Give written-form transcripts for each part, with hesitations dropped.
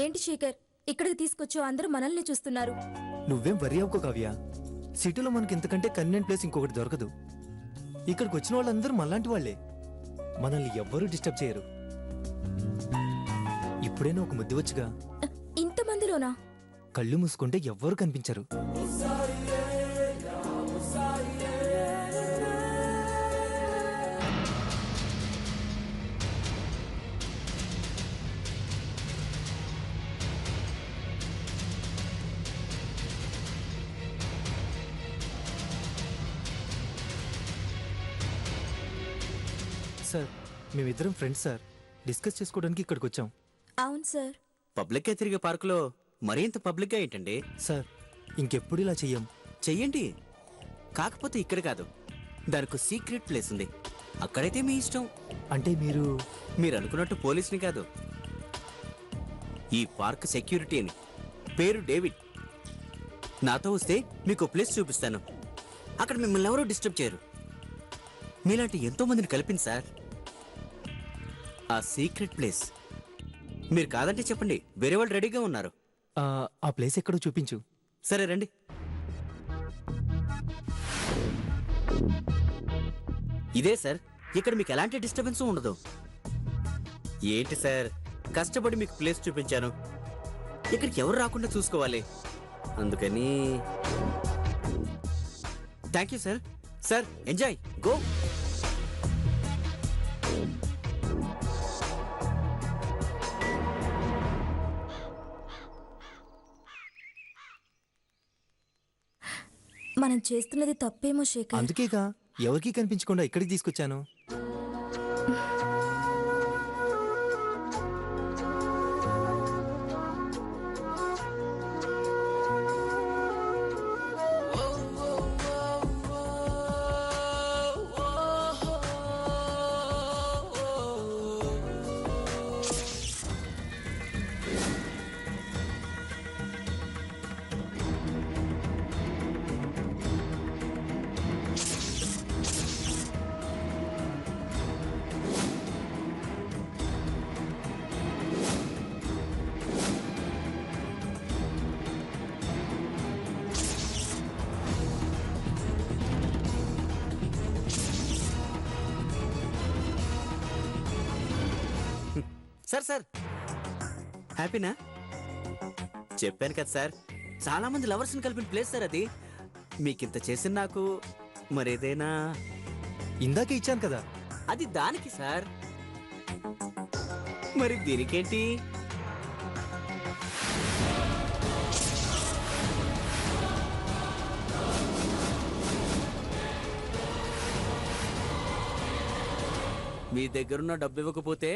ఏంటి శేఖర్, ఇక్కడికి తీసుకొచ్చో అందరూ మనల్ని చూస్తున్నారు. నువ్వేం వరి అవ్వకో కావ్య. సిటీలో మనకి ఇంతకంటే కన్వీనియంట్ ప్లేస్ ఇంకొకటి దొరకదు. ఇక్కడికి వచ్చిన వాళ్ళందరూ మనలాంటి వాళ్లే. మనల్ని ఎవ్వరూ డిస్టర్బ్ చేయరు. ఇప్పుడైనా ఒక ముద్దు వచ్చుగా. ఇంతమందిలోనా? కళ్ళు మూసుకుంటే ఎవ్వరూ కనిపించరు. సార్, మేమిద్దరం ఫ్రెండ్స్ సార్. డిస్కస్ చేసుకోవడానికి ఇక్కడికి వచ్చాం. అవును సార్. పబ్లిక్ గా తిరిగే పార్కులో మరీ ఇంత పబ్లిక్ గా ఏంటండి? సార్, ఇంకెప్పుడు ఇలా చెయ్యం. చెయ్యండి, కాకపోతే ఇక్కడ కాదు, దానికి సీక్రెట్ ప్లేస్ ఉంది. అక్కడైతే మీ ఇష్టం. అంటే మీరు అనుకున్నట్టు పోలీసుని కాదు, ఈ పార్క్ సెక్యూరిటీ అని. పేరు డేవిడ్. నాతో వస్తే మీకు ప్లేస్ చూపిస్తాను. అక్కడ మిమ్మల్ని ఎవరూ డిస్టర్బ్ చేయరు. మీలాంటి ఎంతో మందిని కలిపింది సార్ ఆ సీక్రెట్ ప్లేస్. మీరు కాదంటే చెప్పండి, వేరే వాళ్ళు రెడీగా ఉన్నారు. ఆ ప్లేస్ ఎక్కడో చూపించు. సరే రండి. ఇదే సార్, ఇక్కడ మీకు ఎలాంటి డిస్టర్బెన్స్ ఉండదు. ఏంటి సార్, కష్టపడి మీకు ప్లేస్ చూపించాను, ఇక్కడికి ఎవరు రాకుండా చూసుకోవాలి. అందుకని thank you sir. Sir enjoy, go. మనం చేస్తున్నది తప్పేమో శేఖర్. అందుకేగా ఎవరికీ కనిపించకుండా ఇక్కడికి తీసుకొచ్చాను. సార్ సార్ హ్యాపీనా? చెప్పాను కదా సార్, చాలా మంది లవర్స్ని కలిపిన ప్లేస్ సార్ అది. మీకింత చేసిన నాకు మరేదైనా. ఇందాకే ఇచ్చాను కదా. అది దానికి సార్, మరి దీనికేంటి? మీ దగ్గరున్న డబ్బు ఇవ్వకపోతే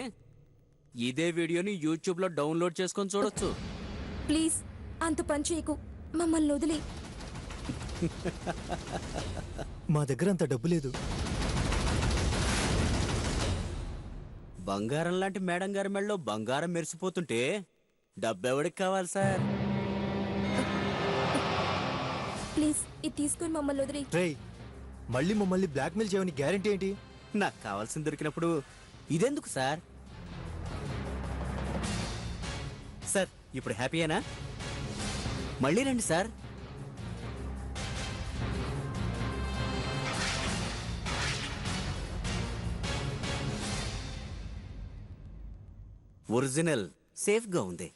ఇదే వీడియోని యూట్యూబ్ లో డౌన్లోడ్ చేసుకొని చూడొచ్చు. ప్లీజ్ అంత పని చేయకు, మమ్మల్ని వదిలే. మా దగ్గర అంత డబ్బు లేదు. బంగారం లాంటి మేడం గారి మెడలో బంగారం మెరిసిపోతుంటే డబ్బెవడికి కావాలి సార్? ప్లీజ్ ఇది తీసుకొని మమ్మల్ని వదిలే. రేయ్, మళ్ళీ మమ్మల్ని బ్లాక్మెయిల్ చేయని గ్యారెంటీ ఏంటి? నాకు కావాల్సింది దొరికినప్పుడు ఇదెందుకు సార్? సార్ ఇప్పుడు హ్యాపీయేనా? మళ్ళీ రండి సార్. ఒరిజినల్ సేఫ్గా ఉంది.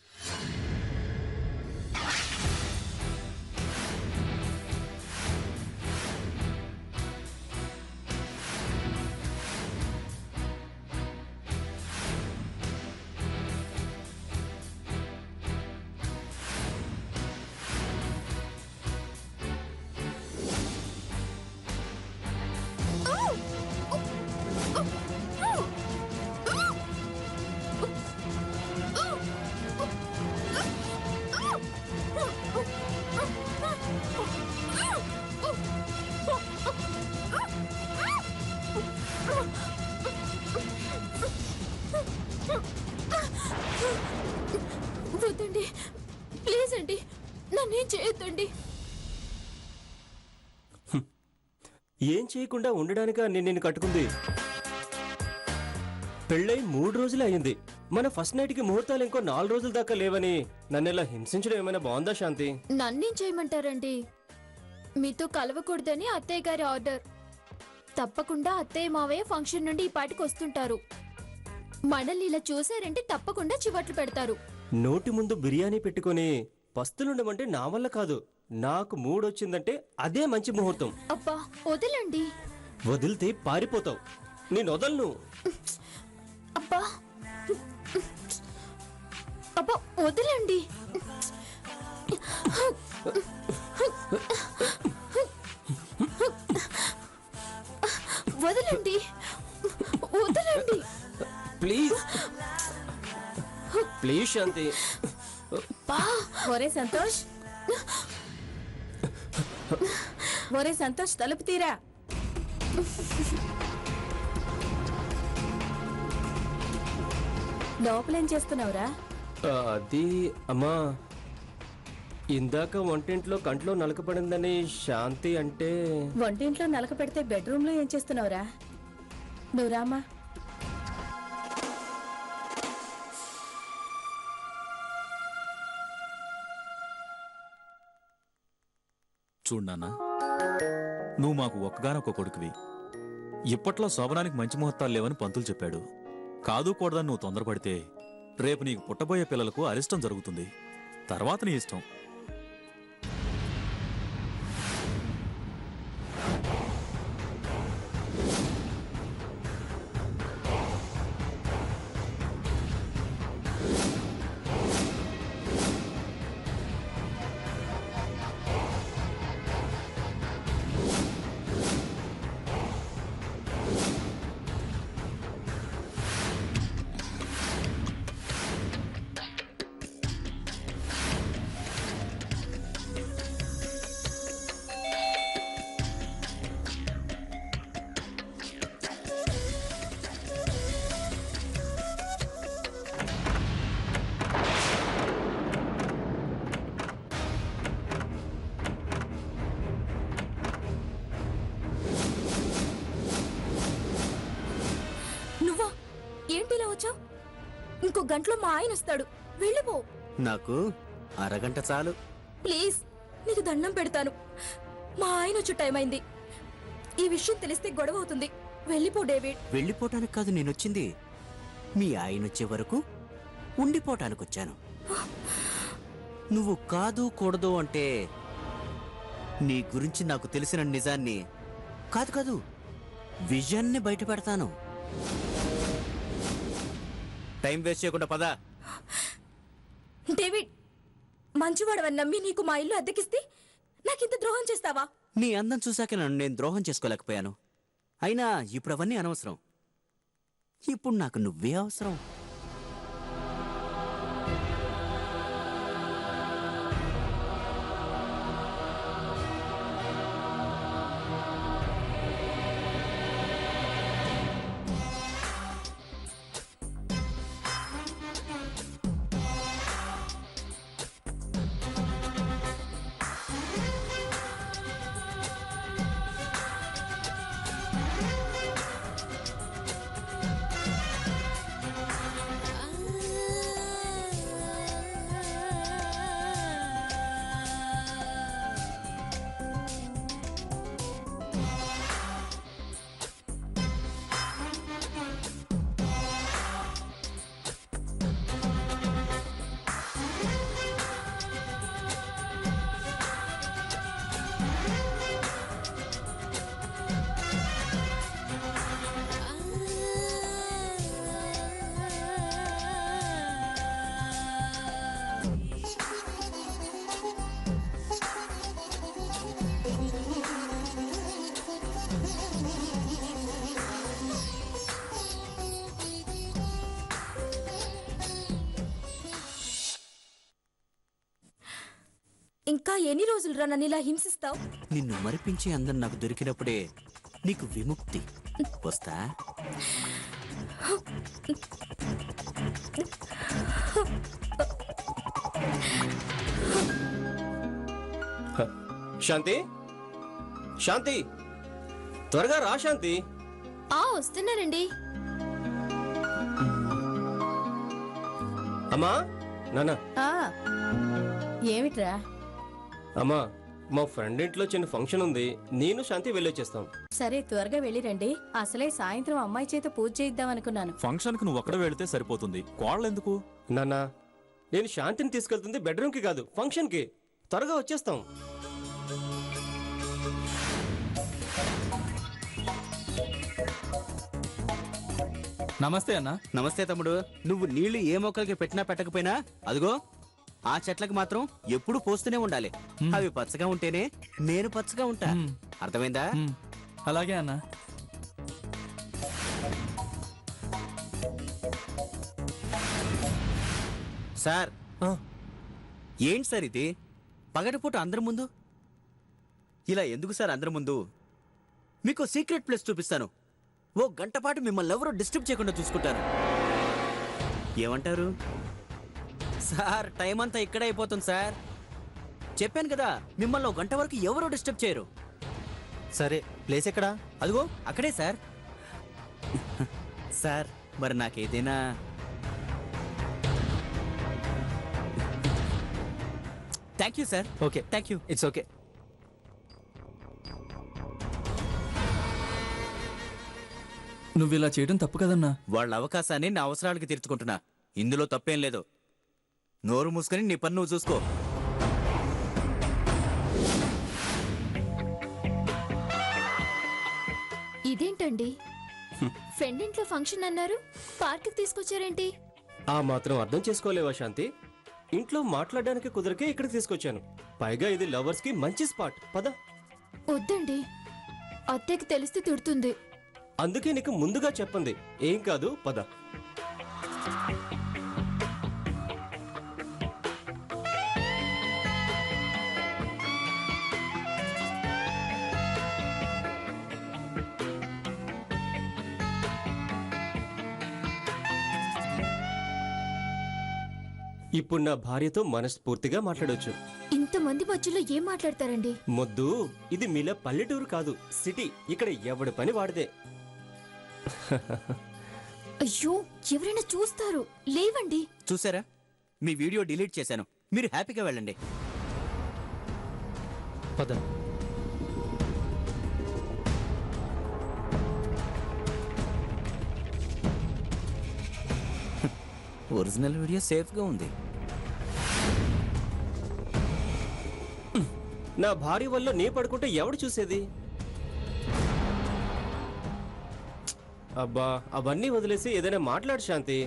వద్దండి, ప్లీజ్ అండి, నన్నేం చేయొద్దండి. ఏం చేయకుండా ఉండడానిక నేను కట్టుకుంది. పెళ్ళై 3 రోజులే అయింది. మన ఫస్ట్ నైట్ కి ముహూర్తాలు ఇంకో 4 రోజుల దాకా లేవని నన్ను ఇలా హింసించడం ఏమైనా బాగుందా శాంతి? నన్నేం చేయమంటారండి? మీతో కలవకూడదని అత్తయ్య గారి ఆర్డర్. తప్పకుండా అత్తయ్య మావయ్య ఫంక్షన్ నుండి ఈ పాటికి వస్తుంటారు. మనల్ని ఇలా చూసారంటే తప్పకుండా చివట్లు పెడతారు. నోటి ముందు బిర్యానీ పెట్టుకొని పస్తులుండమంటే నా వల్ల కాదు. నాకు మూడొచ్చిందంటే అదే మంచి ముహూర్తం. అబ్బా వదలండి. వదిలితే పారిపోతావు. నేను వదలను. అబ్బా అబ్బా వదలండి. వదలండి వదలండి ప్లీజ్ ప్లీజ్ శాంతి. ఒరే సంతోష్, ఒరే సంతోష్, తలుపు తీరా. లోపలేం చేస్తున్నావురా? అది అమ్మా, ఇందాక వంటింట్లో కంట్లో నలకపడిందని శాంతి అంటే. వంటింట్లో నలక పెడితే బెడ్రూమ్ లో ఏం చేస్తున్నావురా? నువ్వు రామా. చూడన్నా, నువ్వు మాకు ఒక్కగానొక్క కొడుకువి. ఇప్పట్లో శోభనానికి మంచి ముహూర్తాలు లేవని పంతులు చెప్పాడు. కాదు కూడదని నువ్వు తొందరపడితే రేపు నీకు పుట్టబోయే పిల్లలకు అరిష్టం జరుగుతుంది. తర్వాత నీ ఇష్టం. ఏంటిలా వచ్చావు? ఇంకో గంటలో మా ఆయన వస్తాడు. వెళ్ళిపో. నాకు అరగంట చాలు. ప్లీజ్, నీకు దండం పెడతాను. మా ఆయన వచ్చే టైం అయింది. ఈ విషయం తెలిస్తే గొడవ అవుతుంది. వెళ్ళిపో డేవిడ్. వెళ్ళిపోవటానికి కాదు నేనొచ్చింది. మీ ఆయన వచ్చే వరకు ఉండిపోవటానికి వచ్చాను. నువ్వు కాదు కూడదు అంటే నీ గురించి నాకు తెలిసిన నిజాన్ని కాదు కాదు విజయాన్ని బయట పెడతాను. టైం వేస్ట్ చేయకుండా పదా. డేవిడ్, మంచివాడవని నమ్మి నీకు మా ఇల్లు అద్దెకిస్తే నాకింత ద్రోహం చేస్తావా? నీ అందం చూశాక నన్ను నేను ద్రోహం చేసుకోలేకపోయాను. అయినా ఇప్పుడు అవన్నీ అనవసరం. ఇప్పుడు నాకు నువ్వే అవసరం. ఇంకా ఎన్ని రోజులు నన్ను ఇలా హింసిస్తావు? నిన్ను మరిపించే అందం నాకు దొరికినప్పుడే నీకు విముక్తి. వస్తా. శాంతి, శాంతి, త్వరగా రా శాంతి. వస్తున్నానండి. అమ్మా నాన్న ఆ, ఏమిట్రా? అమ్మా మా ఫ్రెండ్ ఇంట్లో చిన్న ఫంక్షన్ ఉంది, నేను శాంతి వెళ్ళొచ్చేస్తాం. సరే త్వరగా వెళ్ళిరండి. అసలే సాయంత్రం అమ్మాయి చేత పూజ చేయిద్దాం అనుకున్నాను. ఫంక్షన్కి నువ్వు ఒక్కడ వెళితే సరిపోతుంది, కోళ్ళెందుకు? నాన్న నేను శాంతిని తీసుకెళ్తుంది బెడ్రూమ్కి కాదు, ఫంక్షన్కి. త్వరగా వచ్చేస్తాం. నమస్తే అన్న. నమస్తే తమ్ముడు. నువ్వు నీళ్లు ఏ మొక్కలకి పెట్టినా పెట్టకపోయినా అదిగో ఆ చెట్లకు మాత్రం ఎప్పుడు పోస్తూనే ఉండాలి. అవి పచ్చగా ఉంటేనే నేను పచ్చగా ఉంటా. అర్థమైందా? అలాగే అన్న. సార్ ఏంటి సార్ ఇది? పగటిపూట అందరి ముందు ఇలా ఎందుకు సార్? అందరి ముందు మీకు సీక్రెట్ ప్లేస్ చూపిస్తాను. ఓ గంట పాటు మిమ్మల్ని ఎవరో డిస్టర్బ్ చేయకుండా చూసుకుంటారు. ఏమంటారు సార్? టైం అంతా ఇక్కడే అయిపోతుంది సార్. చెప్పాను కదా, మిమ్మల్ని ఓ గంట వరకు ఎవరో డిస్టర్బ్ చేయరు. సరే, ప్లేస్ ఎక్కడా? అదిగో అక్కడే సార్. సార్ మరి నాకేదైనా thank you sir. Okay, thank you. It's okay. నువ్వు ఇలా చేయడం తప్పు కదన్నా. వాళ్ళ అవకాశాన్ని నా అవసరాలకి తీర్చుకుంటున్నా. ఇందులో తప్పేం లేదు. నోరు మూసుకొని నీ పని నువ్వు చూసుకో. ఇదేంటండి, ఫ్రెండ్ ఇంట్లో ఫంక్షన్ అన్నారు, పార్క్ తీసుకొచ్చారేంటి? ఆ మాత్రం అర్థం చేసుకోలేవా శాంతి? ఇంట్లో మాట్లాడడానికి కుదరకే ఇక్కడికి తీసుకొచ్చాను. పైగా ఇది లవర్స్ కి మంచి స్పాట్. పద. వద్దండి, అత్తయ్యకి తెలిస్తే తిడుతుంది. అందుకే నీకు ముందుగా చెప్పింది. ఏం కాదు, పద. ఇప్పుడు నా భార్యతో మనస్ఫూర్తిగా మాట్లాడొచ్చు. ఇంతమంది మధ్యలో ఏం మాట్లాడతారండి? మొద్దు, ఇది మీలా పల్లెటూరు కాదు, సిటీ. ఇక్కడ ఎవడి పని వాడితే. అయ్యో, ఎవరైనా చూస్తారు. లేవండి. చూసారా, మీ వీడియో డిలీట్ చేశాను. మీరు హ్యాపీగా వెళ్ళండి. పద. ఒరిజినల్ వీడియో సేఫ్గా ఉంది. నా భార్య వల్ల నీ పడుకుంటే ఎవడు చూసేది? అబ్బా, అవన్నీ వదిలేసి ఏదైనా మాట్లాడు శాంతి.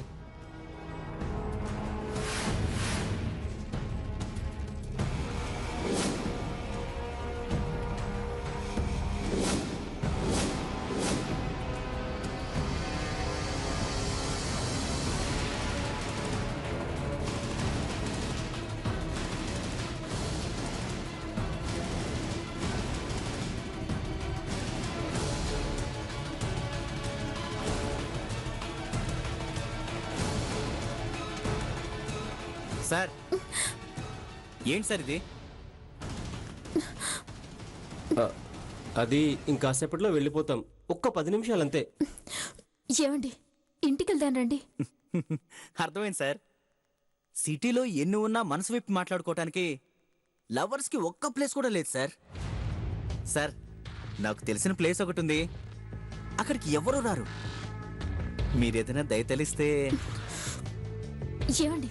సార్ ఏంటి సార్ ఇది? అది ఇంకాసేపట్లో వెళ్ళిపోతాం. ఒక్క 10 నిమిషాలంతే. ఏమండి, ఇంటికి వెళ్దాం రండి. అర్థమైంది సార్. సిటీలో ఎన్ని ఉన్నా మనసు విప్పి మాట్లాడుకోవటానికి లవర్స్కి ఒక్క ప్లేస్ కూడా లేదు సార్. సార్ నాకు తెలిసిన ప్లేస్ ఒకటి ఉంది, అక్కడికి ఎవరు రారు. మీరేదైనా దయతలిస్తే. ఏమండి,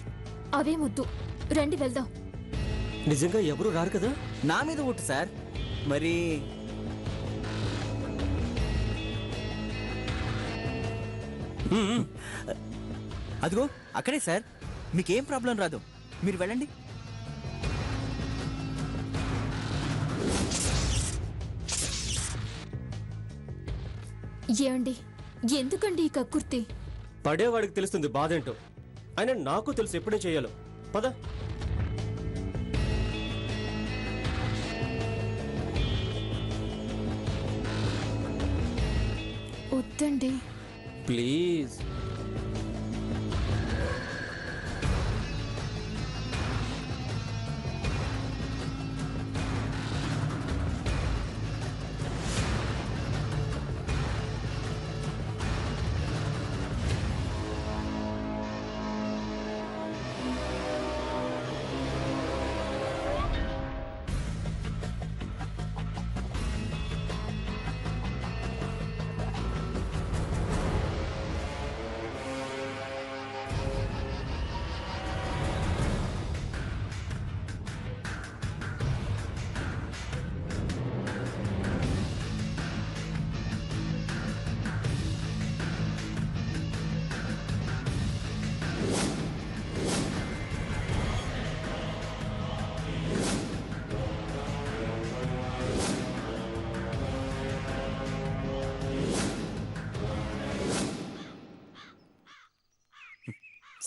అవేమొద్దు, రండి వెళ్దాం. నిజంగా ఎవరు రారు కదా? నా మీద ఒట్టు సార్. మరి అదిగో అక్కడే సార్. మీకేం ప్రాబ్లం రాదు, మీరు వెళ్ళండి. ఏమండి, ఎందుకండి ఈ కక్కుర్తి? పడేవాడికి తెలుస్తుంది బాధేంటో. అయినా నాకు తెలుసు ఎప్పుడే చేయాలో. పద. వద్దండి ప్లీజ్.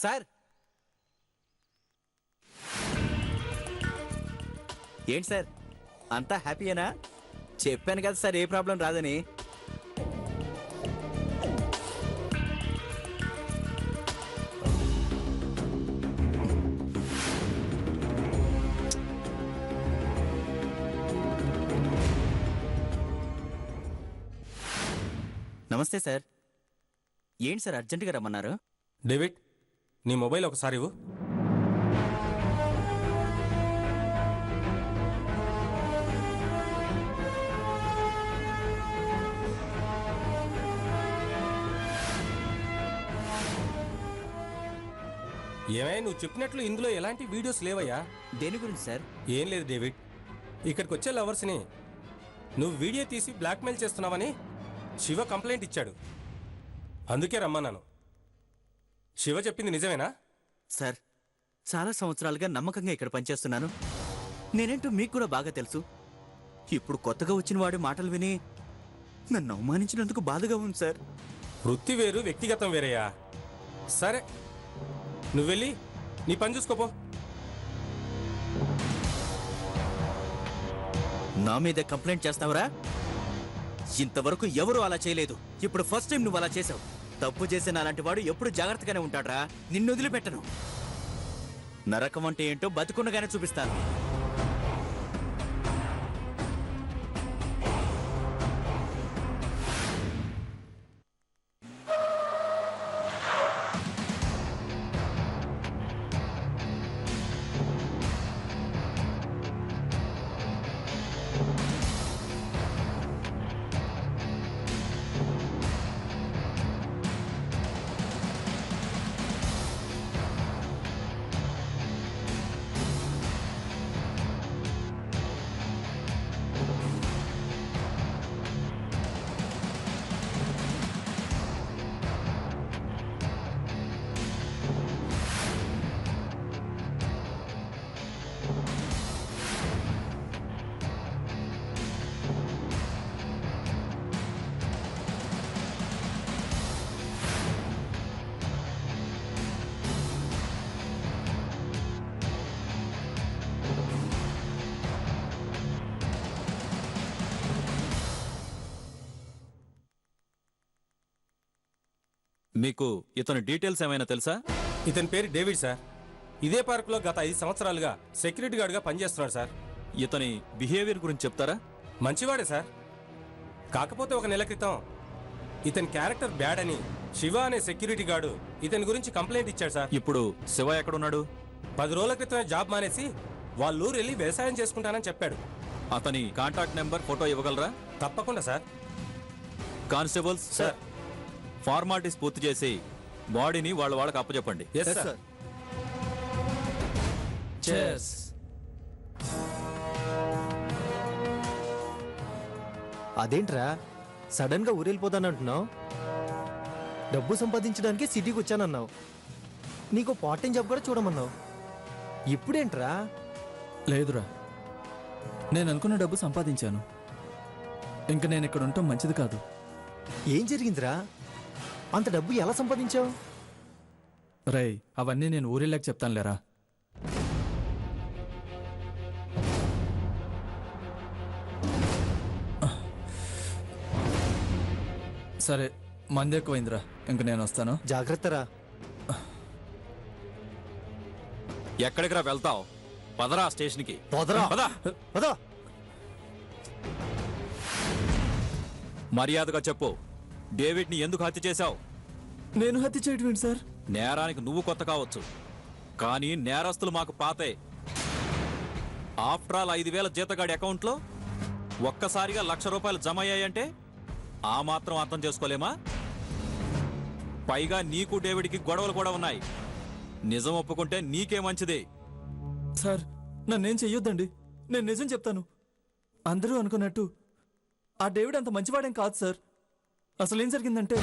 సార్ ఏంటి సార్ అంతా హ్యాపీయేనా? చెప్పాను కదా సార్ ఏ ప్రాబ్లం రాదని. నమస్తే సార్. ఏంటి సార్ అర్జెంటుగా రమ్మన్నారు? డేవిడ్, నీ మొబైల్ ఒకసారి ఇవ్వు. ఏమై నువ్వు చెప్పినట్లు ఇందులో ఎలాంటి వీడియోస్ లేవయ్యా? దేని గురించి సార్? ఏం లేదు డేవిడ్, ఇక్కడికి వచ్చే లవర్స్ని నువ్వు వీడియో తీసి బ్లాక్మెయిల్ చేస్తున్నావని శివ కంప్లైంట్ ఇచ్చాడు. అందుకే రమ్మన్నాను. శివ చెప్పింది నిజమేనా? సార్ చాలా సంవత్సరాలుగా నమ్మకంగా ఇక్కడ పనిచేస్తున్నాను. నేనేంటో మీకు కూడా బాగా తెలుసు. ఇప్పుడు కొత్తగా వచ్చిన వాడి మాటలు విని నన్ను అవమానించినందుకు బాధగా ఉంది సార్. వృత్తి వేరు, వ్యక్తిగతం వేరయ్యా. సరే, నువ్వు వెళ్ళి నీ పని చూసుకోపో. నా మీద కంప్లైంట్ చేస్తావరా? ఇంతవరకు ఎవరు అలా చేయలేదు. ఇప్పుడు ఫస్ట్ టైం నువ్వు అలా చేసావు. తప్పు చేసిన అలాంటి వాడు ఎప్పుడు జాగ్రత్తగానే ఉంటాడ్రా. నిన్ను వదిలిపెట్టను. నరకం అంటే ఏంటో బతుకున్నగానే చూపిస్తాను. మీకు ఇతని డీటెయిల్స్ ఏమైనా తెలుసా? ఇతని పేరు డేవిడ్ సార్. ఇదే పార్కులో గత 5 సంవత్సరాలుగా సెక్యూరిటీ గార్డ్గా పనిచేస్తున్నాడు సార్. ఇతని బిహేవియర్ గురించి చెప్తారా? మంచివాడే సార్. కాకపోతే ఒక నెల క్రితం ఇతని క్యారెక్టర్ బ్యాడ్ అని శివ అనే సెక్యూరిటీ గార్డు ఇతని గురించి కంప్లైంట్ ఇచ్చాడు సార్. ఇప్పుడు శివ ఎక్కడున్నాడు? 10 రోజుల క్రితమే జాబ్ మానేసి వాళ్ళూరు వెళ్ళి వ్యవసాయం చేసుకుంటానని చెప్పాడు. అతని కాంటాక్ట్ నెంబర్, ఫోటో ఇవ్వగలరా? తప్పకుండా సార్. Constables sir. ఫార్మాలిటీస్ పూర్తి చేసి బాడీని వాళ్ళకి అప్పచెప్పండి. Yes sir. చెస్. అదేంట్రా సడన్ గా ఊరెళ్ళిపోతానంటున్నావు? డబ్బు సంపాదించడానికి సిటీకి వచ్చానన్నావు. నీకు పార్ట్ టైం జాబ్ కూడా చూడమన్నావు. ఇప్పుడేంట్రా? లేదురా, నేను అనుకున్న డబ్బు సంపాదించాను. ఇంక నేను ఇక్కడ ఉండటం మంచిది కాదు. ఏం జరిగిందిరా? అంత డబ్బు ఎలా సంపాదించావు? రేయ్, అవన్నీ నేను ఊరిళ్ళకి చెప్తానులేరా. సరే, మంది ఎక్కువైందిరా, ఇంక నేను వస్తాను. జాగ్రత్తరా. ఎక్కడికి రా వెళ్తావు? పదరా స్టేషన్కి. పోదరా. పదా. పదా. మర్యాదగా చెప్పు, డేవిడ్ని ఎందుకు హత్య చేశావు? నేను హత్య చేయడం ఏంటి సార్? నేరానికి నువ్వు కొత్త కావచ్చు, కానీ నేరస్తులు మాకు పాతే. ఆఫ్టర్ ఆల్ 5,000 జీతగాడి అకౌంట్లో ఒక్కసారిగా ₹1,00,000 జమ అయ్యాయంటే ఆ మాత్రం అర్థం చేసుకోలేమా? పైగా నీకు డేవిడ్కి గొడవలు కూడా ఉన్నాయి. నిజం ఒప్పుకుంటే నీకే మంచిది. సార్, నన్నేం చెయ్యొద్దండి, నేను నిజం చెప్తాను. అందరూ అనుకున్నట్టు ఆ డేవిడ్ అంత మంచివాడేం కాదు సార్. అసలేం జరిగిందంటే,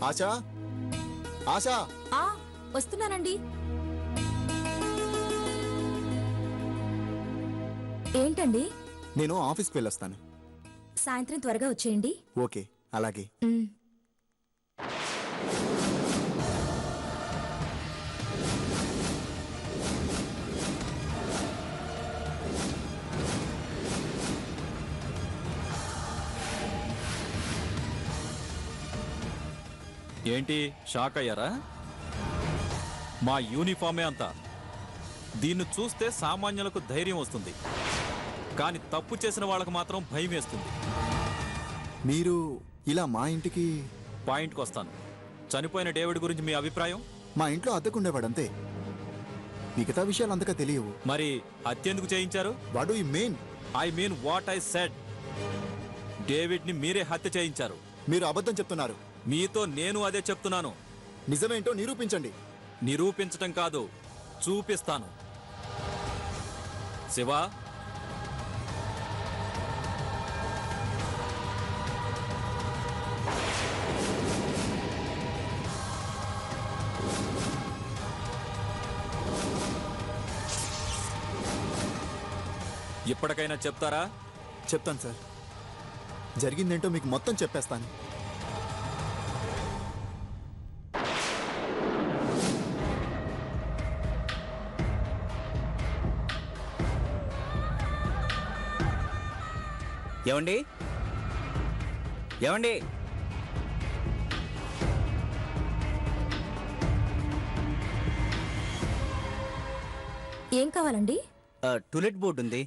ఆశా, ఆశా, ఆ వస్తున్నానండి. ఏంటండి? నేను ఆఫీస్కి వెళ్ళొస్తాను. సాయంత్రం త్వరగా వచ్చేయండి. ఓకే, అలాగే. ఏంటి షాక్ అయ్యారా? మా యూనిఫామే అంతా. దీన్ని చూస్తే సామాన్యులకు ధైర్యం వస్తుంది, కానీ తప్పు చేసిన వాళ్ళకు మాత్రం భయం వేస్తుంది. మీరు ఇలా మా ఇంటికి? పాయింట్కి వస్తాను. చనిపోయిన డేవిడ్ గురించి మీ అభిప్రాయం? మా ఇంట్లో అద్దెకుండేవాడంతే. మిగతా విషయాలు అంతగా తెలియవు. మరి హత్య ఎందుకు చేయించారు? వాడు ఈ main. I mean what I said. David ని మీరే హత్య చేయించారు. మీరు అబద్ధం చెప్తున్నారు. మీతో నేను అదే చెప్తున్నాను. నిజమేంటో నిరూపించండి. నిరూపించటం కాదు, చూపిస్తాను. శివ, ఇప్పటికైనా చెప్తారా? చెప్తాను సార్. జరిగిందేంటో మీకు మొత్తం చెప్పేస్తాను. ఏమండి? ఏమండి? ఏం కావాలండి? టూలెట్ బోర్డు ఉంది.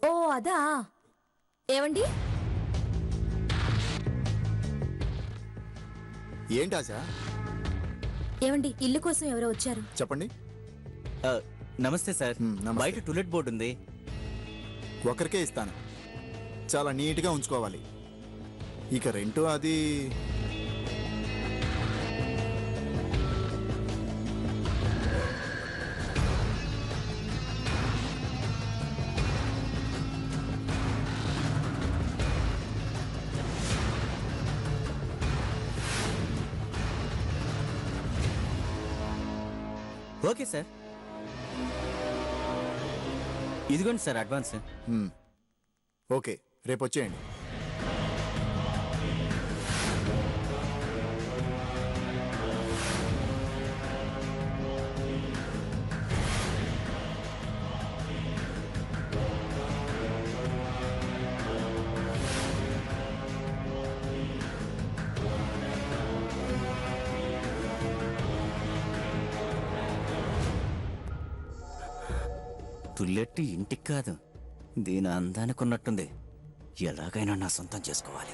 ఓ అదా. ఏవండి? ఏంటి ఆశా? ఏవండి, ఇల్లు కోసం ఎవరో వచ్చారు. చెప్పండి. నమస్తే సార్. నమస్తే. బయట టూలెట్ బోర్డు ఉంది. ఒకరికే ఇస్తాను. చాలా నీట్గా ఉంచుకోవాలి. ఇక రెంటో అది ఓకే సార్. ఇదిగోండి సార్ అడ్వాన్స్. ఓకే, రేపు వచ్చేయండి. తుల్లెట్టి ఇంటికి కాదు, దీని అందానికి ఉన్నట్టుంది. ఎలాగైనా నా సొంతం చేసుకోవాలి.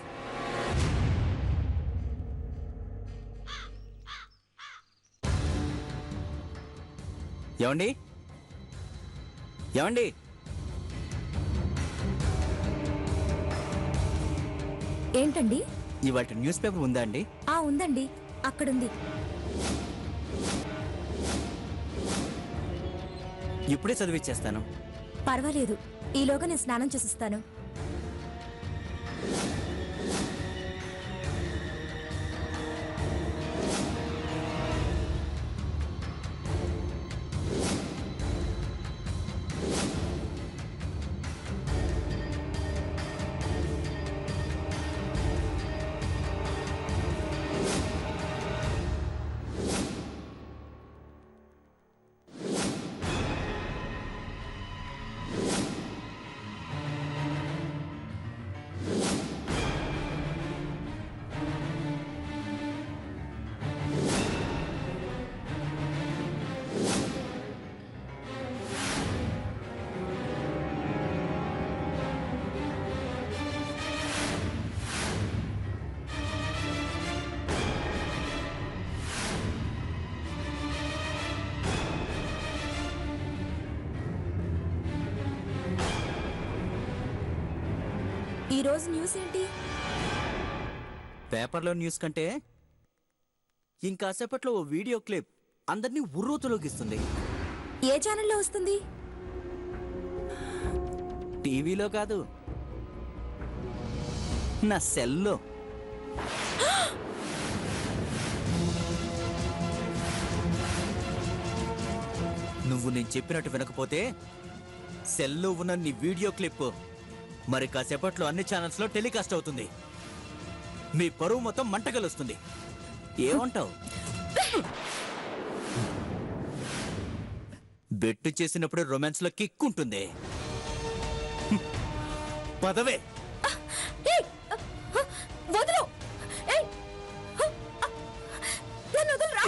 ఏమండి? ఏమండి? ఏంటండి? ఇవాళ న్యూస్ పేపర్ ఉందా అండి? ఆ ఉందండి, అక్కడుంది. ఇప్పుడే చదివిచ్చేస్తాను. పర్వాలేదు, ఈలోగా నేను స్నానం చేసిస్తాను. ఈరోజు న్యూస్ ఏంటి? పేపర్లో న్యూస్ కంటే ఇంకాసేపట్లో ఓ వీడియో క్లిప్ అందరినీ ఉర్రూతలోకిస్తుంది. ఏ ఛానల్లో వస్తుంది? టీవీలో కాదు, నా సెల్లో. నువ్వు నేను చెప్పినట్టు వినకపోతే సెల్లో ఉన్న నీ వీడియో క్లిప్ మరి కాసేపట్లో అన్ని ఛానల్స్లో టెలికాస్ట్ అవుతుంది. మీ పరువు మొత్తం మంటగలుస్తుంది. ఏమంటావు? బెట్టు చేసినప్పుడు రొమాన్స్లో కిక్ ఉంటుంది. పదవే. ఏయ్! వదలు! ఏయ్! నన్ను వదలరా!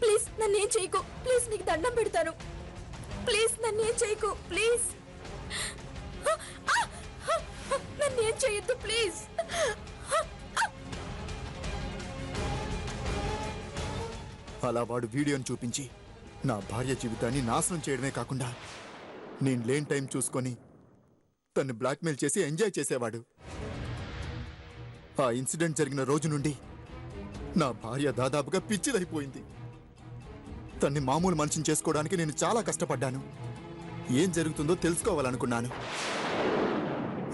ప్లీజ్ నన్నేం చేయకు. ప్లీజ్ నీకు దండం పెడతాను. ప్లీజ్ నన్నేం చేయకు. ప్లీజ్ నన్నేం చేయొద్దు. ప్లీజ్. అలా వాడు వీడియోని చూపించి నా భార్య జీవితాన్ని నాశనం చేయడమే కాకుండా నేను లేని టైం చూసుకొని తన్ని బ్లాక్మెయిల్ చేసి ఎంజాయ్ చేసేవాడు. ఆ ఇన్సిడెంట్ జరిగిన రోజు నుండి నా భార్య దాదాపుగా పిచ్చిదైపోయింది. తన్ని మామూలు మనిషిని చేసుకోవడానికి నేను చాలా కష్టపడ్డాను. ఏం జరుగుతుందో తెలుసుకోవాలనుకున్నాను.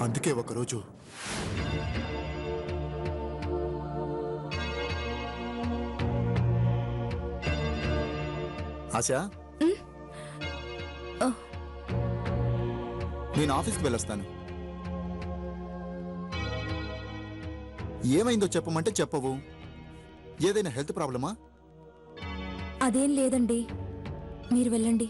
అందుకే ఒకరోజు ఆశా, నేను ఆఫీస్కి వెళ్ళొస్తాను. ఏమైందో చెప్పమంటే చెప్పవు. ఏదైనా హెల్త్ ప్రాబ్లమా? అదేం లేదండి, మీరు వెళ్ళండి.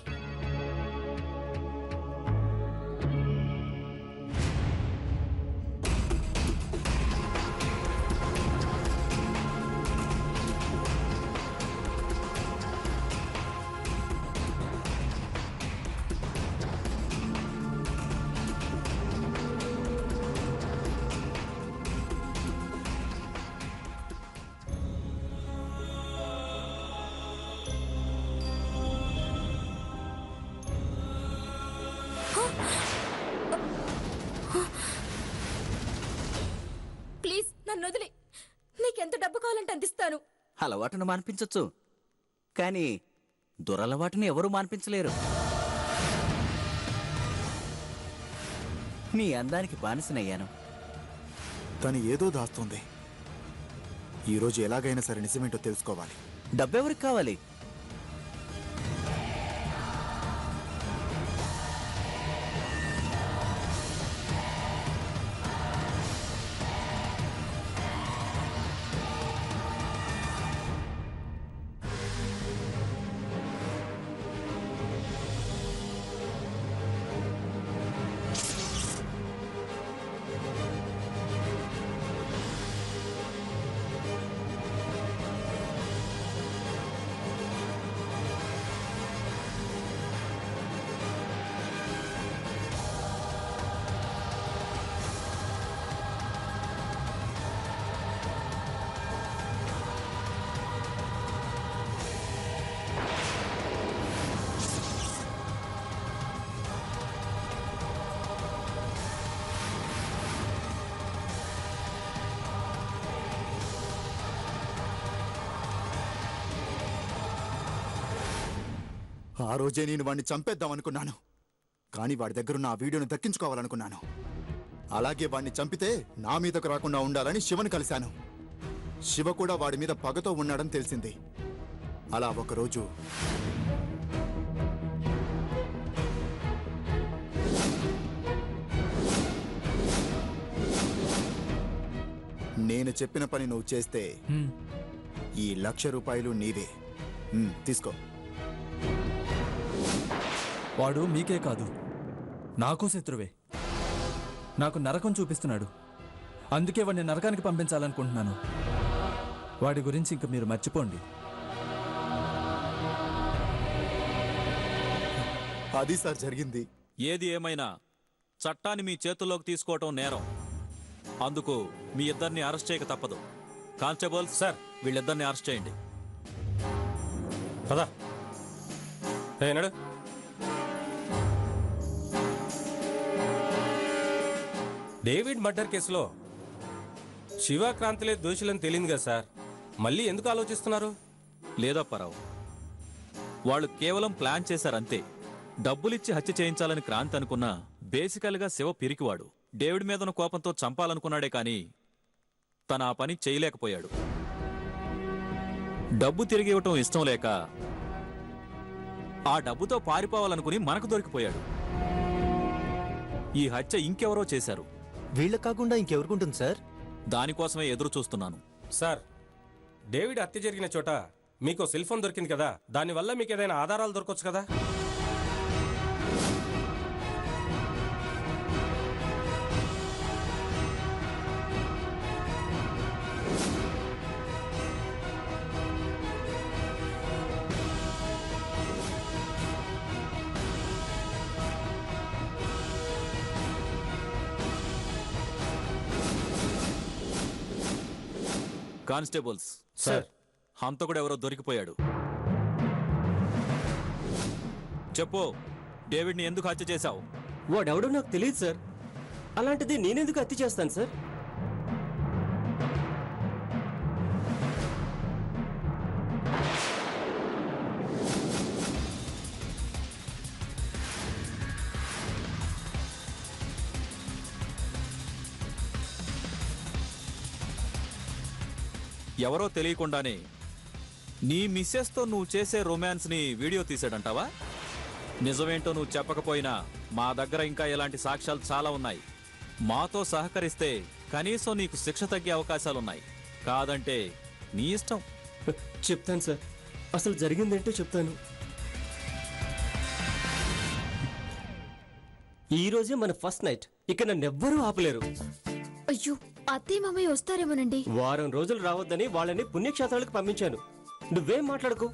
ప్లీజ్ నన్ను వదిలి. నీకెంత డబ్బు కావాలంటే అందిస్తాను. అలవాటును మాన్పించొచ్చు, కానీ దురలవాటుని ఎవరూ మాన్పించలేరు. నీ అందానికి బానిసనయ్యాను. తను ఏదో దాస్తుంది. ఈరోజు ఎలాగైనా సరే నిజమేంటో తెలుసుకోవాలి. డబ్బెవరికి కావాలి? ఆ రోజే నేను వాడిని చంపేద్దాం అనుకున్నాను, కానీ వాడి దగ్గరున్న ఆ వీడియోను దక్కించుకోవాలనుకున్నాను. అలాగే వాడిని చంపితే నా మీదకు రాకుండా ఉండాలని శివను కలిశాను. శివ కూడా వాడి మీద పగతో ఉన్నాడని తెలిసింది. అలా ఒకరోజు నేను చెప్పిన పని నువ్వు చేస్తే ఈ 1,00,000 రూపాయలు నీవే. తీసుకో. వాడు మీకే కాదు, నాకు శత్రువే. నాకు నరకం చూపిస్తున్నాడు. అందుకే వాడిని నరకానికి పంపించాలనుకుంటున్నాను. వాడి గురించి ఇంక మీరు మర్చిపోండి. అది సార్ జరిగింది. ఏది ఏమైనా చట్టాన్ని మీ చేతుల్లోకి తీసుకోవటం నేరం. అందుకు మీ ఇద్దరిని అరెస్ట్ చేయక తప్పదు. కానిస్టేబుల్ సార్, వీళ్ళిద్దరిని అరెస్ట్ చేయండి. పదా ఏనాడు డేవిడ్ మర్డర్ కేసులో శివక్రాంతిలే దోషులని తేలింది కదా సార్, మళ్ళీ ఎందుకు ఆలోచిస్తున్నారు? లేదప్పారావు, వాళ్ళు కేవలం ప్లాన్ చేశారంతే. డబ్బులిచ్చి హత్య చేయించాలని క్రాంతి అనుకున్నా బేసికల్గా శివ పిరికివాడు. డేవిడ్ మీదన కోపంతో చంపాలనుకున్నాడే కానీ తన ఆ పని చేయలేకపోయాడు. డబ్బు తిరిగి ఇవ్వటం ఇష్టం లేక ఆ డబ్బుతో పారిపోవాలనుకుని మనకు దొరికిపోయాడు. ఈ హత్య ఇంకెవరో చేశారు. వీళ్ళ కాకుండా ఇంకెవరికుంటుంది సార్? దానికోసమే ఎదురు చూస్తున్నాను. సార్, డేవిడ్ హత్య జరిగిన చోట మీకు సెల్ ఫోన్ దొరికింది కదా, దానివల్ల మీకు ఏదైనా ఆధారాలు దొరకొచ్చు కదా? Constables sir. హంతకుడు ఎవరో దొరికిపోయాడు. చెప్పు, డేవిడ్ని ఎందుకు హత్య చేశావు? వాడెవడో నాకు తెలియదు సార్. అలాంటిది నేనెందుకు హత్య చేస్తాను సార్? ఎవరో తెలియకుండానే నీ మిస్సెస్తో నువ్వు చేసే రొమాన్స్ని వీడియో తీసాడంటావా? నిజమేంటో నువ్వు చెప్పకపోయినా మా దగ్గర ఇంకా ఇలాంటి సాక్ష్యాలు చాలా ఉన్నాయి. మాతో సహకరిస్తే కనీసం నీకు శిక్ష తగ్గే అవకాశాలున్నాయి. కాదంటే నీ ఇష్టం. చెప్తాను సార్, అసలు జరిగిందేంటో చెప్తాను. ఈ రోజే మన ఫస్ట్ నైట్. ఇక నన్నెవ్వరూ ఆపలేరు. అయ్యో, అత్తయ్య మామయ్య వస్తారేమోనండి. వారం రోజులు రావద్దని వాళ్ళని పుణ్యక్షేత్రాలకు పంపించాను. నువ్వేం మాట్లాడుకో.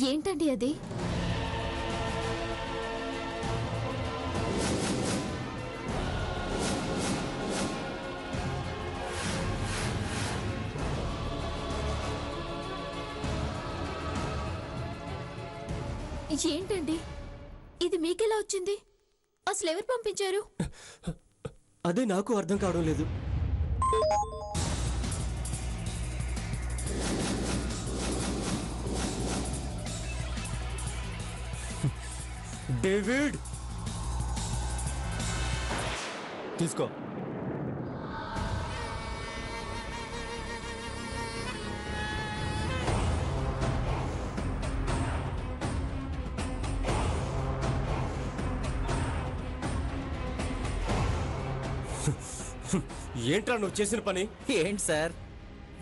ఏంటండి అది? ఏంటండి ఇది? మీకెలా వచ్చింది? అసలు ఎవరు పంపించారు? అదే నాకు అర్థం కావడం లేదు. డేవిడ్, తీసుకో. ఏంట్రా నువ్వు చేసిన పని? ఏంటి సార్,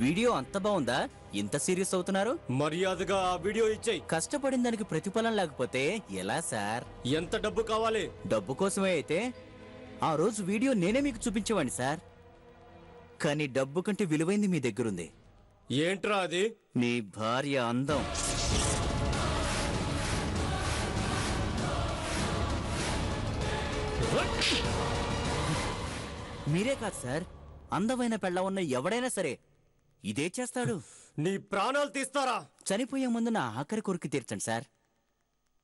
వీడియో అంత బాగుందా? ఇంత సీరియస్ అవుతున్నారు? మర్యాదగా ఆ వీడియో ఇచ్చేయి. కష్టపడిన దానికి ప్రతిఫలం లేకపోతే ఎలా సార్? ఎంత డబ్బు కావాలి? డబ్బు కోసమే అయితే ఆ రోజు వీడియో నేనే మీకు చూపించేవాడిని సార్. కానీ డబ్బు కంటే విలువైంది మీ దగ్గరుంది. ఏంట్రా అది? మీ భార్య అందం. మీరే కాదు సార్, అందమైన పెళ్ళ ఉన్న ఎవడైనా సరే ఇదే చేస్తాడు. నీ ప్రాణాలు తీస్తారా? చనిపోయే ముందు నా ఆఖరి కోరిక తీర్చండి సార్.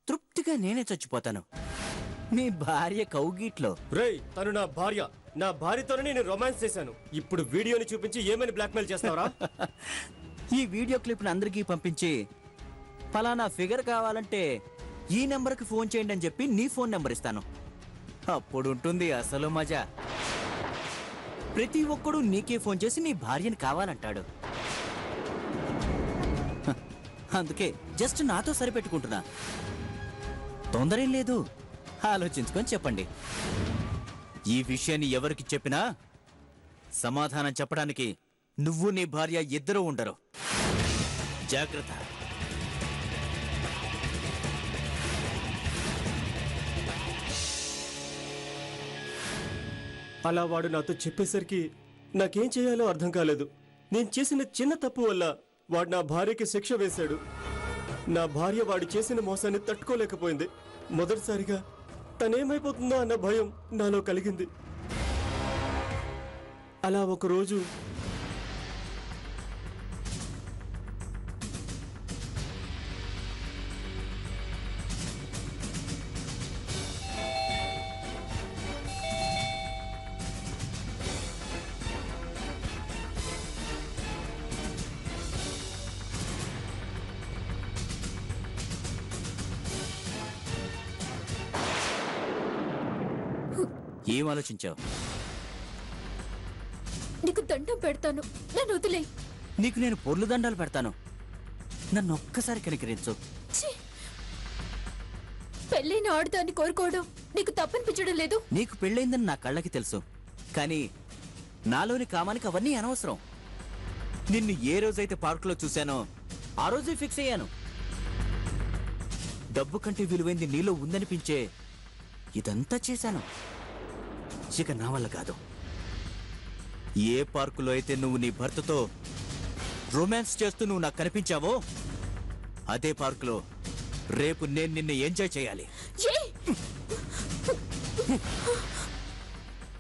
తృప్తిగా నేనే చచ్చిపోతాను మీ భార్య కౌగిట్లో. రేయ్, తను నా భార్య. నా భార్యతోనే నేను రొమాన్స్ చేశాను. ఇప్పుడు వీడియోని చూపించి ఏమని బ్లాక్మెయిల్ చేస్తావరా? ఈ వీడియో క్లిప్ని అందరికీ పంపించి ఫలానా ఫిగర్ కావాలంటే ఈ నెంబర్కి ఫోన్ చేయండి అని చెప్పి నీ ఫోన్ నెంబర్ ఇస్తాను. అప్పుడు ఉంటుంది అసలు మజా. ప్రతి ఒక్కడు నీకే ఫోన్ చేసి నీ భార్యని కావాలంటాడు. అందుకే జస్ట్ నాతో సరిపెట్టుకుంటున్నా. తొందరేం లేదు, ఆలోచించుకొని చెప్పండి. ఈ విషయాన్ని ఎవరికి చెప్పినా సమాధానం చెప్పడానికి నువ్వు నీ భార్య ఇద్దరూ ఉండరు. జాగ్రత్త. అలా వాడు నాతో చెప్పేసరికి నాకేం చేయాలో అర్థం కాలేదు. నేను చేసిన చిన్న తప్పు వల్ల వాడు నా భార్యకి శిక్ష వేశాడు. నా భార్య వాడు చేసిన మోసాన్ని తట్టుకోలేకపోయింది. మొదటిసారిగా తనేమైపోతుందో అన్న భయం నాలో కలిగింది. అలా ఒకరోజు ఏం ఆలోచించావు? నీకు దండం పెడతాను, నన్ను వదిలే. నీకు నేను పొర్లు దండాలు పెడతాను, నన్ను ఒక్కసారి కనికరించు. పెళ్ళైన ఆడదాన్ని కోరుకోవడం నీకు తప్పనిపించడం లేదు. నీకు పెళ్ళైందని నా కళ్ళకి తెలుసు, కానీ నాలోని కామానికి అవన్నీ అనవసరం. నిన్ను ఏ రోజైతే పార్కులో చూశానో ఆ రోజే ఫిక్స్ అయ్యాను. డబ్బు కంటే విలువైంది నీలో ఉందనిపించే ఇదంతా చేశాను. ఇక నా వల్ల కాదు. ఏ పార్కులో అయితే నువ్వు నీ భర్తతో రొమాన్స్ చేస్తూ నువ్వు నాకు కనిపించావో అదే పార్కులో రేపు నేను నిన్ను ఎంజాయ్ చేయాలి.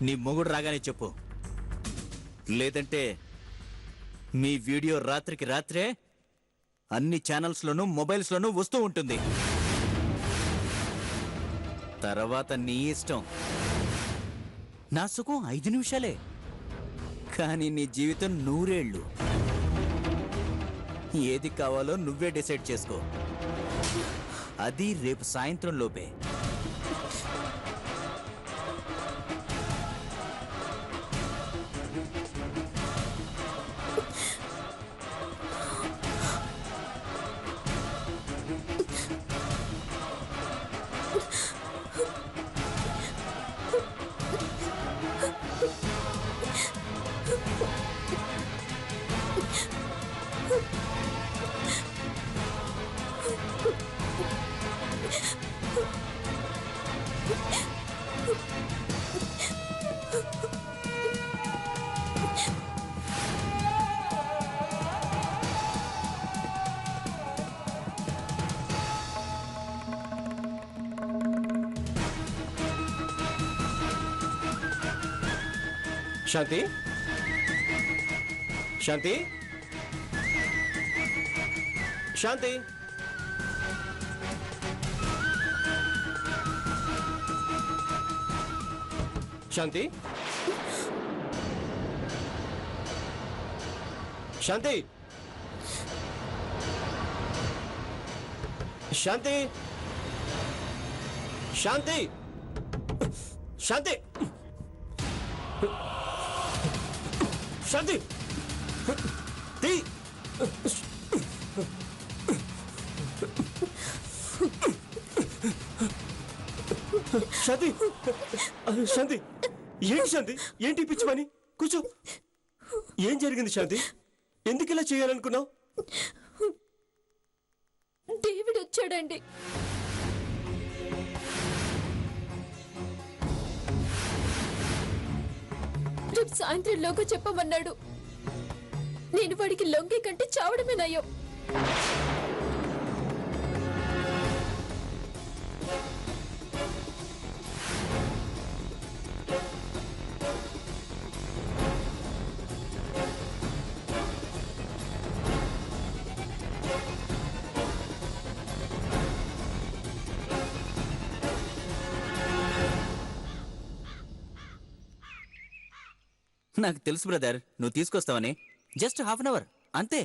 నీ మొగుడు రాగానే చెప్పు, లేదంటే మీ వీడియో రాత్రికి రాత్రే అన్ని ఛానల్స్లోనూ మొబైల్స్లోనూ వస్తూ ఉంటుంది. తర్వాత నీ ఇష్టం. నా సుఖం 5 నిమిషాలే, కానీ నీ జీవితం 100 ఏళ్ళు. ఏది కావాలో నువ్వే డిసైడ్ చేసుకో. అది రేపు సాయంత్రం లోపే. శాంతి, శాంతి, శాంతి. శాంతి, శాంతి, శాంతి, శాంతి, శాంతి, శాంతి, తీ. శాంతి, శాంతి, ఏంటి శాంతి, ఏంటి పిచ్చి పని? కూర్చో. ఏం జరిగింది శాంతి? ఎందుకు ఇలా చేయాలనుకున్నావు? డేవిడ్ వచ్చాడండి. రేపు సాయంత్రంలోగా చెప్పమన్నాడు. నేను వాడికి లొంగే కంటే చావడమే నయం. నాకు తెలుసు బ్రదర్, నువ్వు తీసుకొస్తావని. జస్ట్ హాఫ్ అన్ అవర్ అంతే.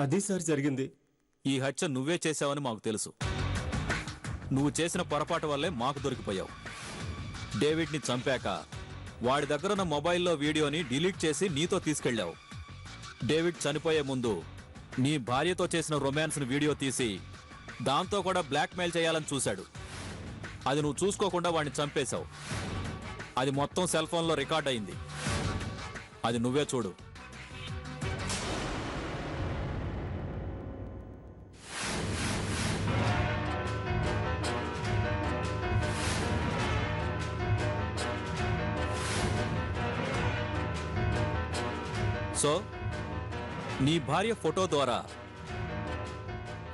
అది సార్ జరిగింది. ఈ హత్య నువ్వే చేశావని మాకు తెలుసు. నువ్వు చేసిన పొరపాటు వల్లే మాకు దొరికిపోయావు. డేవిడ్ని చంపాక వాడి దగ్గరున్న మొబైల్లో వీడియోని డిలీట్ చేసి నీతో తీసుకెళ్ళావు. డేవిడ్ చనిపోయే ముందు నీ భార్యతో చేసిన రొమాన్స్ని వీడియో తీసి దాంతో కూడా బ్లాక్మెయిల్ చేయాలని చూశాడు. అది నువ్వు చూసుకోకుండా వాడిని చంపేశావు. అది మొత్తం సెల్ ఫోన్లో రికార్డ్ అయింది. అది నువ్వే చూడు. సో నీ భార్య ఫోటో ద్వారా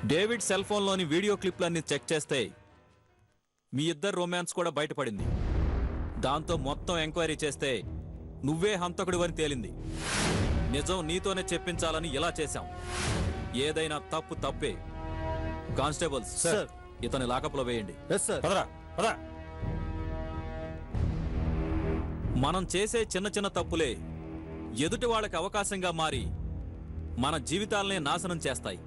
డేవిడ్ సెల్ ఫోన్లోని వీడియో క్లిప్లన్నీ చెక్ చేస్తే మీ ఇద్దరు రొమాన్స్ కూడా బయటపడింది. దాంతో మొత్తం ఎంక్వైరీ చేస్తే నువ్వే హంతకుడివని తేలింది. నిజం నీతోనే చెప్పించాలని ఇలా చేశాం. ఏదైనా తప్పు తప్పే. Constables sir. ఇతని లాకప్లో వేయండి. పదరా పద. మనం చేసే చిన్న చిన్న తప్పులే ఎదుటి వాళ్ళకి అవకాశంగా మారి మన జీవితాలనే నాశనం చేస్తాయి.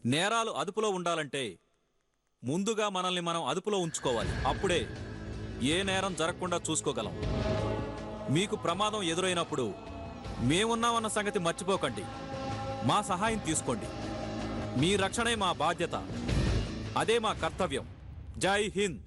నేరాలు అదుపులో ఉండాలంటే ముందుగా మనల్ని మనం అదుపులో ఉంచుకోవాలి. అప్పుడే ఏ నేరం జరగకుండా చూసుకోగలం. మీకు ప్రమాదం ఎదురైనప్పుడు మేమున్నామన్న సంగతి మర్చిపోకండి. మా సహాయం తీసుకోండి. మీ రక్షణే మా బాధ్యత. అదే మా కర్తవ్యం. జై హింద్.